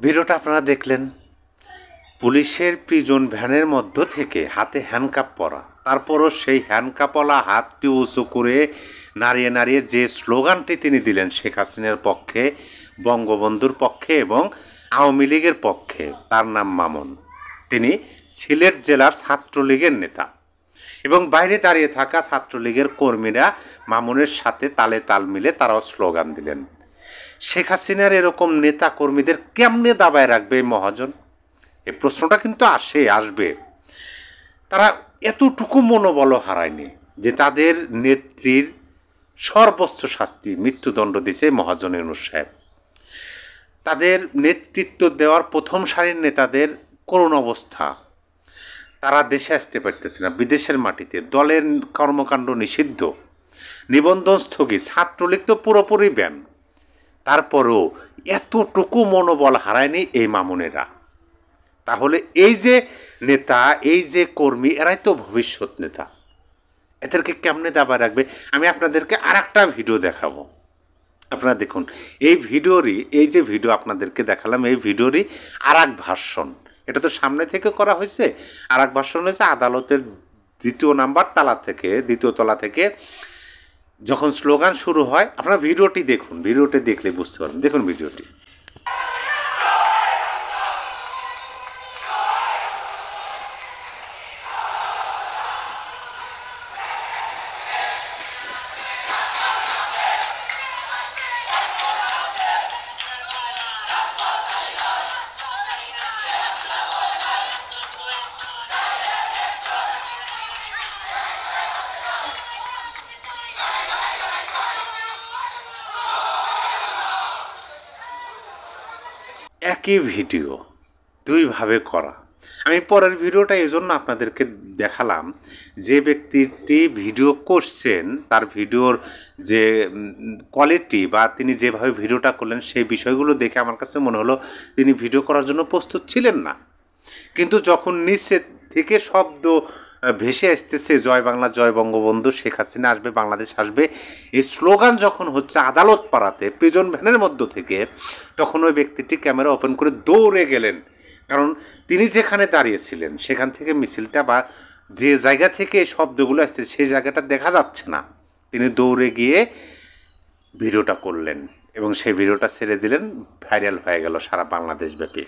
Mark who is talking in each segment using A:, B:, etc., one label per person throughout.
A: ভিডিওটা আপনারা দেখলেন, পুলিশের প্রিজন ভ্যানের মধ্য থেকে হাতে হ্যান্ডকাপ পরা, তারপরও সেই হ্যান্ডকাপওয়ালা হাতটি উঁচু করে নাড়িয়ে নাড়িয়ে যে স্লোগানটি তিনি দিলেন শেখ হাসিনার পক্ষে, বঙ্গবন্ধুর পক্ষে এবং আওয়ামী লীগের পক্ষে, তার নাম মামুন। তিনি সিলেট জেলার ছাত্রলীগের নেতা এবং বাইরে দাঁড়িয়ে থাকা ছাত্রলীগের কর্মীরা মামুনের সাথে তালে তাল মিলে তারাও স্লোগান দিলেন। শেখ হাসিনার এরকম নেতা কর্মীদের কেমনে দাবায় রাখবে এই মহাজন? এই প্রশ্নটা কিন্তু আসবে। তারা এতটুকু মনোবল হারায়নি যে তাদের নেত্রীর সর্বোচ্চ শাস্তি মৃত্যুদণ্ড দিয়েছে মহাজন ইউনূস সাহেব। তাদের নেতৃত্ব দেওয়ার প্রথম সারির নেতাদের করুণ অবস্থা, তারা দেশে আসতে পারতেছে না, বিদেশের মাটিতে, দলের কর্মকাণ্ড নিষিদ্ধ, নিবন্ধন স্থগিত, ছাত্রলীগ তো পুরোপুরি ব্যান। তারপরেও এতটুকু মনোবল হারায়নি এই মামুনেরা। তাহলে এই যে নেতা, এই যে কর্মী, এরাই তো ভবিষ্যৎ নেতা। এদেরকে কেমনে দাবায় রাখবে? আমি আপনাদেরকে আর একটা ভিডিও দেখাবো, আপনারা দেখুন। এই যে ভিডিও আপনাদেরকে দেখালাম, এই ভিডিওরই আর এক ভার্সন। এটা তো সামনে থেকে করা হয়েছে, আর এক ভার্সন হয়েছে আদালতের দ্বিতীয় তলা থেকে যখন স্লোগান শুরু হয়। আপনারা ভিডিওটি দেখুন, ভিডিওটি দেখলে বুঝতে পারবেন। দেখুন ভিডিওটি। একই ভিডিও দুইভাবে করা। আমি পরের ভিডিওটা এই জন্য আপনাদেরকে দেখালাম, যে ব্যক্তিটি ভিডিও করছেন তার ভিডিওর যে কোয়ালিটি বা তিনি যেভাবে ভিডিওটা করলেন সেই বিষয়গুলো দেখে আমার কাছে মনে হলো তিনি ভিডিও করার জন্য প্রস্তুত ছিলেন না। কিন্তু যখন নিচে থেকে শব্দ ভেসে আসতেছে জয় বাংলা, জয় বঙ্গবন্ধু, শেখ হাসিনা আসবে, বাংলাদেশ আসবে, এই স্লোগান যখন হচ্ছে আদালত পাড়াতে প্রিজন ভ্যানের মধ্য থেকে, তখন ওই ব্যক্তিটি ক্যামেরা ওপেন করে দৌড়ে গেলেন। কারণ তিনি যেখানে দাঁড়িয়েছিলেন সেখান থেকে মিছিলটা বা যে জায়গা থেকে শব্দগুলো আসছে সেই জায়গাটা দেখা যাচ্ছে না। তিনি দৌড়ে গিয়ে ভিডিওটা করলেন এবং সেই ভিডিওটা ছেড়ে দিলেন, ভাইরাল হয়ে গেল সারা বাংলাদেশ ব্যাপী।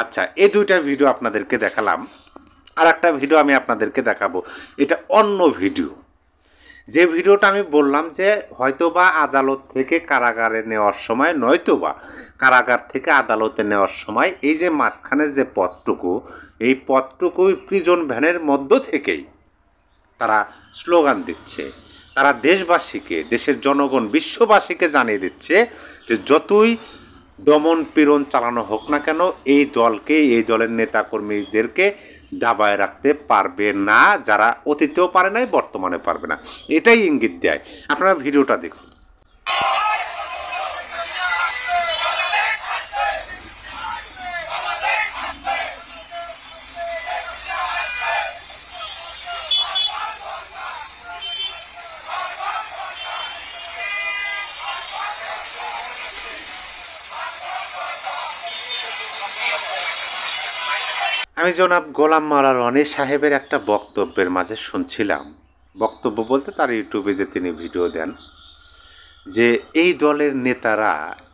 A: আচ্ছা, এই দুইটা ভিডিও আপনাদেরকে দেখালাম। আর একটা ভিডিও আমি আপনাদেরকে দেখাবো, এটা অন্য ভিডিও। যে ভিডিওটা আমি বললাম যে হয়তোবা আদালত থেকে কারাগারে নেওয়ার সময়, নয়তোবা কারাগার থেকে আদালতে নেওয়ার সময় এই যে মাঝখানের যে পথটুকু, এই পথটুকুই প্রিজন ভ্যানের মধ্য থেকেই তারা স্লোগান দিচ্ছে। তারা দেশবাসীকে, দেশের জনগণ, বিশ্ববাসীকে জানিয়ে দিচ্ছে যে যতই দমন পীড়ন চালানো হোক না কেন, এই দলকে, এই দলের নেতাকর্মীদেরকে দাবায় রাখতে পারবে না, যারা অতীতেও পারে নাই, বর্তমানে পারবে না। এটাই ইঙ্গিত দেয়। আপনারা ভিডিওটা দেখুন। আমি জনাব গোলাম মাওলা রনি সাহেবের একটা বক্তব্যের মাঝে শুনছিলাম, বক্তব্য বলতে তার ইউটিউবে যে তিনি ভিডিও দেন, যে এই দলের নেতারা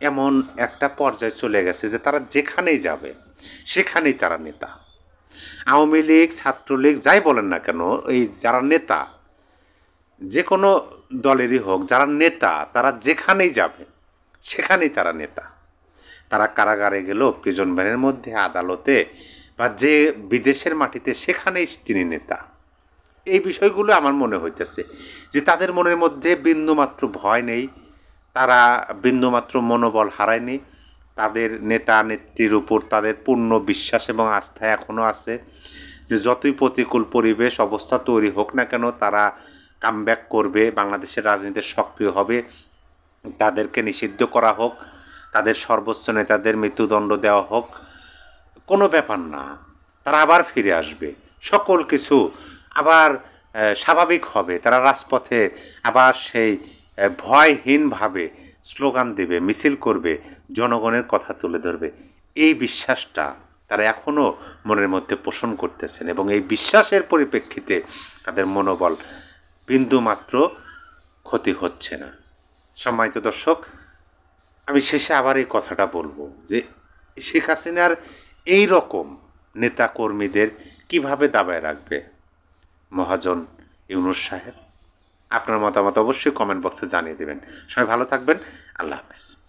A: এমন একটা পর্যায়ে চলে গেছে যে তারা যেখানেই যাবে সেখানেই তারা নেতা। আওয়ামী লীগ, ছাত্রলীগ, যাই বলেন না কেন, এই যারা নেতা, যে কোনো দলেরই হোক, যারা নেতা তারা যেখানেই যাবে সেখানেই তারা নেতা। তারা কারাগারে গেল, প্রিজন ভ্যানের মধ্যে, আদালতে, বা যে বিদেশের মাটিতে, সেখানেই তিনি নেতা। এই বিষয়গুলো আমার মনে হইতেছে যে তাদের মনের মধ্যে বিন্দুমাত্র ভয় নেই, তারা বিন্দুমাত্র মনোবল হারায়নি। তাদের নেতা নেত্রীর উপর তাদের পূর্ণ বিশ্বাস এবং আস্থা এখনও আছে যে যতই প্রতিকূল পরিবেশ অবস্থা তৈরি হোক না কেন তারা কামব্যাক করবে, বাংলাদেশের রাজনীতিতে সক্রিয় হবে। তাদেরকে নিষিদ্ধ করা হোক, তাদের সর্বোচ্চ নেতাদের মৃত্যুদণ্ড দেওয়া হোক, কোনো ব্যাপার না, তারা আবার ফিরে আসবে, সকল কিছু আবার স্বাভাবিক হবে। তারা রাজপথে আবার সেই ভয়হীনভাবে স্লোগান দেবে, মিছিল করবে, জনগণের কথা তুলে ধরবে। এই বিশ্বাসটা তারা এখনও মনের মধ্যে পোষণ করতেছেন এবং এই বিশ্বাসের পরিপ্রেক্ষিতে তাদের মনোবল বিন্দুমাত্র ক্ষতি হচ্ছে না। সম্মানিত দর্শক, আমি শেষে আবার এই কথাটা বলবো যে শেখ হাসিনার এই রকম নেতাকর্মীদের কিভাবে দাবায় রাখবে মহাজন ইউনূস সাহেব? আপনার মতামত অবশ্যই কমেন্ট বক্সে জানিয়ে দেবেন। সবাই ভালো থাকবেন। আল্লাহ হাফেজ।